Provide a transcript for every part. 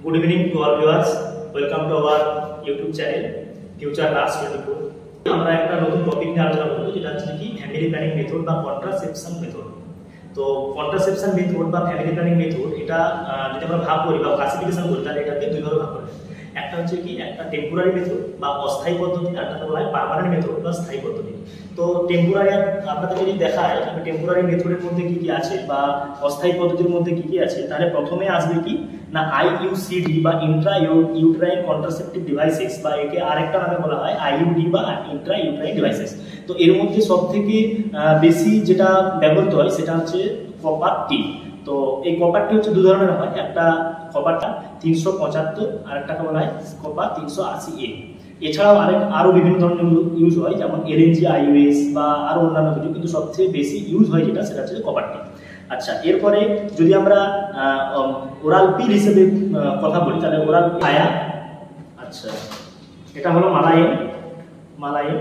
Good evening to all viewers. Welcome to our YouTube channel Future Last 24. আমরা একটা নতুন topic নিয়ে আলোচনা করব যেটা হচ্ছে কি ফ্যামিলি প্ল্যানিং মেথড বা কন্ট্রাসেপশন মেথড। তো কন্ট্রাসেপশন মেথড বা ফ্যামিলি প্ল্যানিং মেথড এটা যদি আমরা ভাগ করি বা ক্লাসিফিকেশন করি তাহলে এটাকে দুই ভাগে ভাগ করা যায়। একটা হচ্ছে কি একটা টেম্পোরারি মেথড বা অস্থায়ী পদ্ধতি, আর একটা বলা হয় পার্মানেন্ট মেথড বা স্থায়ী পদ্ধতি। তো টেম্পোরারি আপনাদের যদি দেখায় আমি টেম্পোরারি মেথডের মধ্যে কি কি আছে বা অস্থায়ী পদ্ধতির মধ্যে কি কি আছে, তাহলে প্রথমে আসবে কি না আইইউসিডি বা ইন্ট্রা ইউটেরাইন কন্ট্রাসেপটিভ ডিভাইসেস, বা একে আরেকটা নামে বলা হয় আইইউডি বা ইন্ট্রা ইউটেরাইন ডিভাইসেস। তো এর মধ্যে সবথেকে বেশি যেটা ব্যবহৃত হয় সেটা হচ্ছে কপার টি। তো এই কপারটি হচ্ছে দু ধরনের হয়, একটা কপারটা 375 আর একটাকে বলা হয় কপার 380A। এছাড়াও আরো বিভিন্ন ধরনের ইউজ হয়, যেমন এলএনজি আইওএস বা আরো অন্যান্য কিছু, কিন্তু সবচেয়ে বেশি ইউজ হয় যেটা সেটা হচ্ছে কপারটি। আচ্ছা, এরপরে যদি আমরা ওরাল পিল হিসেবে কথা বলি তাহলে ওরাল আয়া, আচ্ছা এটা হলো মালাইন।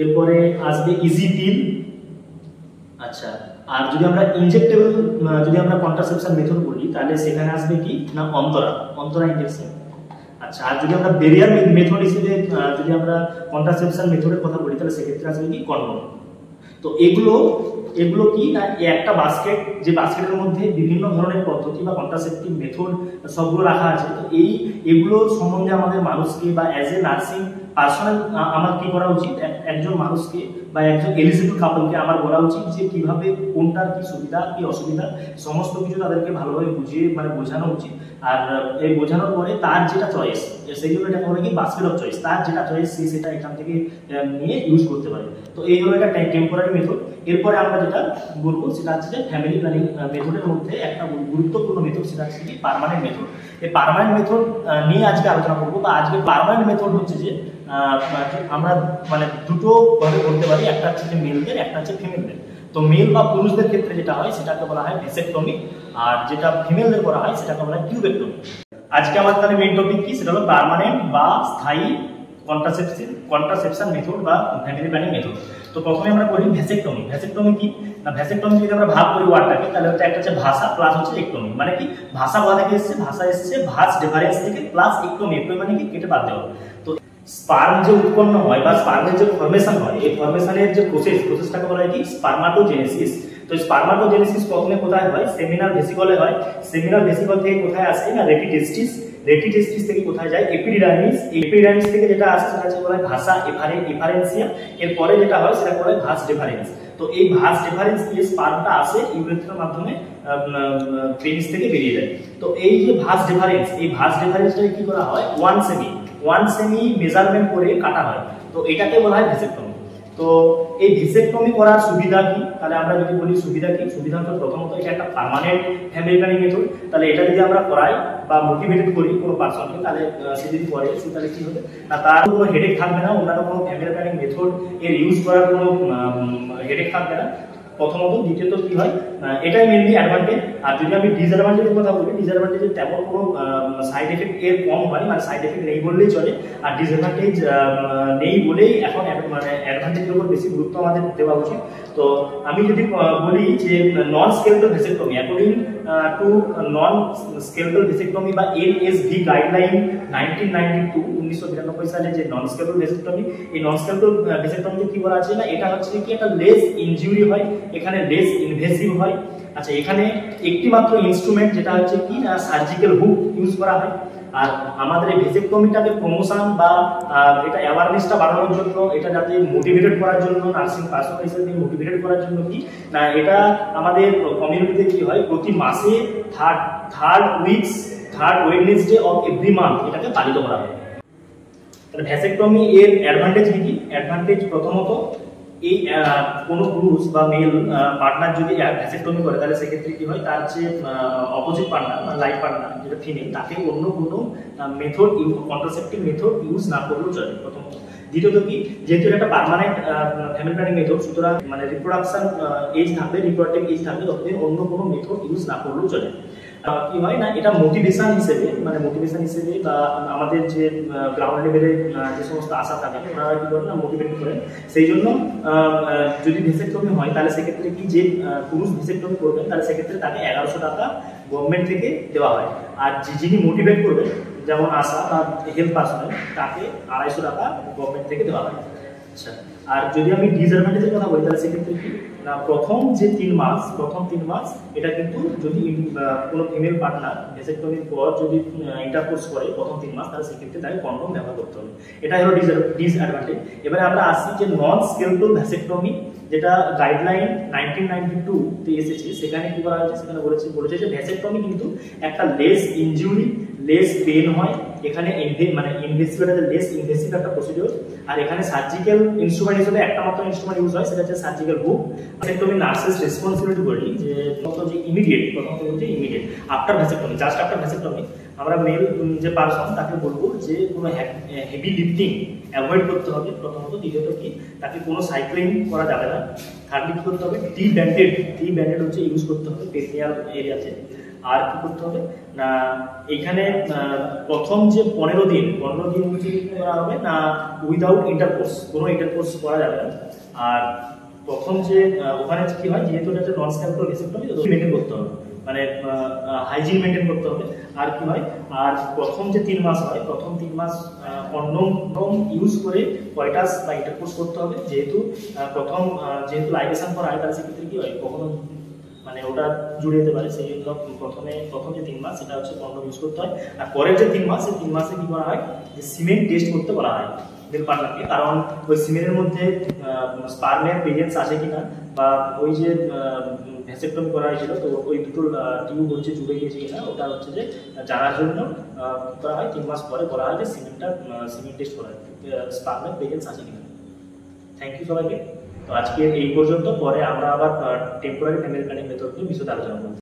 এরপরে আসবে ইজি পিল। আচ্ছা, আর যদি আমরা ইনজেক্টেবল যদি আমরা কন্ট্রাসেপশন মেথড বলি তাহলে সেখানে আসবে কি না অন্তরা ইনজেকশন। আচ্ছা, আর যদি আমরা বেরিয়ার মেথড হিসেবে যদি আমরা কন্ট্রাসেপশন মেথডের কথা বলি তাহলে সেক্ষেত্রে আসবে কি কন্ডোম। তো এগুলো কি না একটা বাস্কেট, যে বাস্কেটের মধ্যে বিভিন্ন ধরনের পদ্ধতি বা কন্ট্রাসেপটিভ মেথড সবগুলো রাখা আছে। তো এগুলো সম্বন্ধে আমাদের মানুষকে বা অ্যাজ এ নার্সিং পার্সোনাল আমার কি করা উচিত, একজন মানুষকে বা একজন এলিজিবল কাপলকে আমার বলা উচিত যে কিভাবে কোনটার কি সুবিধা কি অসুবিধা সমস্ত কিছু তাদেরকে ভালোভাবে বুঝিয়ে বোঝানো উচিত। আর এই বোঝানোর পরে তার যেটা চয়েস, সেই জন্য এটা বলে কি বাস্কেট অফ চয়েস, তার যেটা চয়েস সে সেটা এখান থেকে নিয়ে ইউজ করতে পারে। তো এই হলো একটা টেম্পোরারি মেথড। এরপরে আমরা যেটা বলবো সেটা হচ্ছে যে ফ্যামিলি প্ল্যানিং মেথডের মধ্যে একটা গুরুত্বপূর্ণ মেথড, সেটা হচ্ছে কি পার্মানেন্ট মেথড। এই পার্মানেন্ট মেথড নিয়ে আজকে আলোচনা করবো। বা আজকে পার্মানেন্ট মেথড হচ্ছে যে আমরা দুটো ভাবে করতে পারি, একটা হচ্ছে যে মেলদের, একটা হচ্ছে ফিমেলদের। তো মেল বা পুরুষদের ক্ষেত্রে যেটা হয় সেটাকে বলা হয় ভেসেক্টমি, আর যেটা ফিমেলদের করা হয় সেটাকে বলা হয় টিউবেক্টমি। আজকে আমাদের তাহলে মেইন টপিক কি, সেটা হলো পার্মানেন্ট বা স্থায়ী কন্ট্রাসেপশন মেথড বা ফ্যামিলি প্ল্যানিং মেথড। তো প্রথমে আমরা করি ভ্যাসেক্টমি। ভ্যাসেক্টমি কি না, ভ্যাসেক্টমি যদি আমরা ভাগ করি ওয়ার্ডটাকে তাহলে একটা হচ্ছে ভাষা প্লাস হচ্ছে একটমি। মানে কি ভাষা কোথা থেকে এসেছে, ভাষা এসেছে ভাস ডিফারেন্স থেকে প্লাস একটমি। একটমি মানে কি কেটে বাদ দেওয়া। তো স্পার্ম যে উৎপন্ন হয় বা স্পার্মের যে ফর্মেশন হয়, এই ফর্মেশনের যে প্রসেসটাকে বলা হয় কি স্পার্মাটোজেনেসিস। তো স্পার্মাটোজেনেসিস প্রথমে কোথায় হয়, সেমিনাল ভেসিকলে হয়। সেমিনাল ভেসিকল থেকে কোথায় আসে না রেটিটেস্টিস। রেটিটেস্টিস থেকে কোথায় যায় এপিডিডার্মিস। এপিডিডার্মিস থেকে যেটা আসে সেটা হচ্ছে বলা হয় ভাষা এফারেন্সিয়া। এরপরে যেটা হয় সেটা বলা হয় ভাস ডিফারেন্স। তো এই ভাস ডিফারেন্স দিয়ে স্পার্মটা আসে ইউরেথ্রার মাধ্যমে পেনিস থেকে বেরিয়ে যায়। তো এই যে ভাস ডিফারেন্স, এই ভাস ডিফারেন্সটাকে কি করা হয়, 1 সেমি মেজারমেন্ট করে কাটা হয়। তো এটাকে বলা হয় ভেসেক্টমি। তো এই ভেসেক্টমি করার সুবিধা কি, তাহলে আমরা যদি বলি সুবিধা কি, সুবিধা হচ্ছে প্রথমত এটা একটা পার্মানেন্ট ফ্যামিলি প্ল্যানিং মেথড। তাহলে এটা যদি আমরা করাই বা মোটিভেটেড করি কোনো পার্সনকে, তাহলে সে যদি করে তাহলে কি হবে না, তার কোনো হেডেক থাকবে না, অন্যান্য কোনো ফ্যামিলি প্ল্যানিং মেথড এর ইউজ করার কোনো হেডেক থাকবে না প্রথমত। দ্বিতীয়ত কি হয়, এটাই মেনলি অ্যাডভান্টেজ। আর যদি আমি ডিসঅ্যাডভান্টেজের কথা বলি, ডিসঅ্যাডভান্টেজে তেমন কোনো সাইড এফেক্ট এর কম হয়, সাইড এফেক্ট নেই বললেই চলে। আর ডিসঅ্যাডভান্টেজ নেই বলেই এখন অ্যাডভান্টেজের উপর বেশি গুরুত্ব আমাদের দেওয়া উচিত। তো আমি যদি বলি যে non skeletal vasectomy, according to non skeletal vasectomy বা NSV গাইডলাইন 1992 সালে যে নন স্কেলেটাল ভেসেক্টমি, এই নন স্কেলেটাল ভেসেক্টমিতে কি বলা আছে না, এটা হচ্ছে কি একটা লেস ইনজুরি হয়, এখানে লেস ইনভেসিভ হয়। আচ্ছা, এখানে একটি মাত্র ইনস্ট্রুমেন্ট যেটা হচ্ছে কি না সার্জিক্যাল হুক ইউজ করা হয়। আর আমাদের এই ভেসেক্টমিটাকে প্রমোশন বা এটা অ্যাওয়ারনেসটা বাড়ানোর জন্য, এটা যাতে মোটিভেটেড করার জন্য, নার্সিং পার্সোনাল হিসেবে মোটিভেটেড করার জন্য কি না, এটা আমাদের কমিউনিটিতে কি হয় প্রতি মাসে third Wednesday of every month এটাকে পালিত করা হয়। তাহলে ভ্যাসেক্টমি এর অ্যাডভান্টেজ কি? অ্যাডভান্টেজ প্রথমত এই কোনো পুরুষ বা মেল পার্টনার যদি ভ্যাসেক্টমি করে তাহলে সেক্ষেত্রে কি হয়, তার যে অপোজিট পার্টনার বা লাইফ পার্টনার যেটা ফিমেল, তাকে অন্য কোনো মেথড কন্ট্রাসেপ্টিভ মেথড ইউজ না করলেও চলে প্রথমত। দ্বিতীয়ত কি, যেহেতু এটা একটা পার্মানেন্ট ফ্যামিলি প্ল্যানিং মেথড, সুতরাং রিপ্রোডাকশন এজ থাকবে, রিপ্রোডাক্টিভ এজ থাকবে, ততদিন অন্য কোনো মেথড ইউজ না করলেও চলে। কি হয় না, এটা মোটিভেশন হিসেবে বা আমাদের যে গ্রাউন্ড লেভেলে যে সমস্ত আশা থাকে ওনারা কি করেন না মোটিভেট করেন। সেই জন্য যদি ভেসেক্টমি হয় তাহলে সেক্ষেত্রে কি, যে পুরুষ ভেসেক্টমি করবেন তাহলে সেক্ষেত্রে তাকে 1100 টাকা গভর্নমেন্ট থেকে দেওয়া হয়। আর যিনি মোটিভেট করবে, যেমন আশা বা হেলথ পার্সোনাল, তাকে 250 টাকা গভর্নমেন্ট থেকে দেওয়া হয়। আচ্ছা, আর যদি আমি ডিসঅ্যাডভান্টেজের কথা বলি তাহলে সেক্ষেত্রে কি না, প্রথম 3 মাস এটা কিন্তু যদি কোনো ফিমেল পার্টনার ভ্যাসেক্টমির পর যদি ইন্টারকোর্স করে প্রথম 3 মাস, তাহলে সেক্ষেত্রে তাকে কন্ডোম ব্যবহার করতে হবে। এটাই হলো ডিসঅ্যাডভান্টেজ। এবারে আমরা আসি যে নন স্কেলফুল ভ্যাসেক্টমি, যেটা গাইডলাইন 1992 তে এসেছে। সেখানে কি করা হয়েছে, সেখানে বলেছে যে ভ্যাসেক্টমি কিন্তু একটা লেস ইনজুরি, লেস পেন হয়, এখানে লেস ইনভেসিভ একটা প্রসিডিওর। আর এখানে সার্জিক্যাল ইনস্ট্রুমেন্ট হিসেবে একটা মাত্র ইনস্ট্রুমেন্ট ইউজ হয়, সেটা হচ্ছে surgical hook. Vasectomy nurses responsibility বলি যে immediate after vasectomy, just after vasectomy আমরা মেল যে পারসন তাকে বলবো যে কোনো হেভি লিফটিং অ্যাভয়েড করতে হবে প্রথমত। দ্বিতীয়ত কি, তাকে কোনো সাইক্লিং করা যাবে না। থার্ডলি কি করতে হবে, টি ব্যান্ডেড হচ্ছে ইউজ করতে হবে পেরিনিয়াল এরিয়াতে। আর কি করতে হবে না, এখানে প্রথম যে 15 দিন হচ্ছে কি করা হবে না, উইদাউট ইন্টারকোর্স, কোনো ইন্টারকোর্স করা যাবে না। আর প্রথম যে ওখানে কি হয়, যেহেতু এটা একটা নন স্ক্যালপেল ভ্যাসেক্টমি, তো মেনটেন করতে হবে, মানে হাইজিন মেনটেন করতে হবে। আর কি হয়, আর প্রথম যে 3 মাস হয়, প্রথম 3 মাস কন্ডোম ইউজ করে কয়টাস বা ইন্টারকোর্স করতে হবে। যেহেতু যেহেতু লাইগেশন করা হয়, তাহলে সেক্ষেত্রে কি হয়, কখনো মানে ওটা জুড়ে যেতে পারে। সেই জন্য প্রথম যে 3 মাস সেটা হচ্ছে কন্ডোম ইউজ করতে হয়। আর পরের যে 3 মাস, সেই 3 মাসে কি করা হয়, যে সিমেন্ট টেস্ট করতে বলা হয় মেল পার্টনারকে। কারণ ওই সিমেন্টের মধ্যে স্পার্মের প্রেজেন্স আছে কিনা, বা ওই যে ভ্যাসেক্টমি করা হয়েছিল তো ওই দুটো টিউব হচ্ছে জুড়ে গিয়েছে কিনা, ওটা হচ্ছে যে জানার জন্য করা হয়। 3 মাস পরে বলা হয় যে সিমেন্ট টেস্ট করা হয়, স্পার্মের প্রেজেন্স আছে কিনা। থ্যাংক ইউ সবাইকে। তো আজকে এই পর্যন্ত, পরে আমরা আবার টেম্পোরারি ফ্যামিলি প্ল্যানিং মেথড নিয়ে বিশদ আলোচনা করব।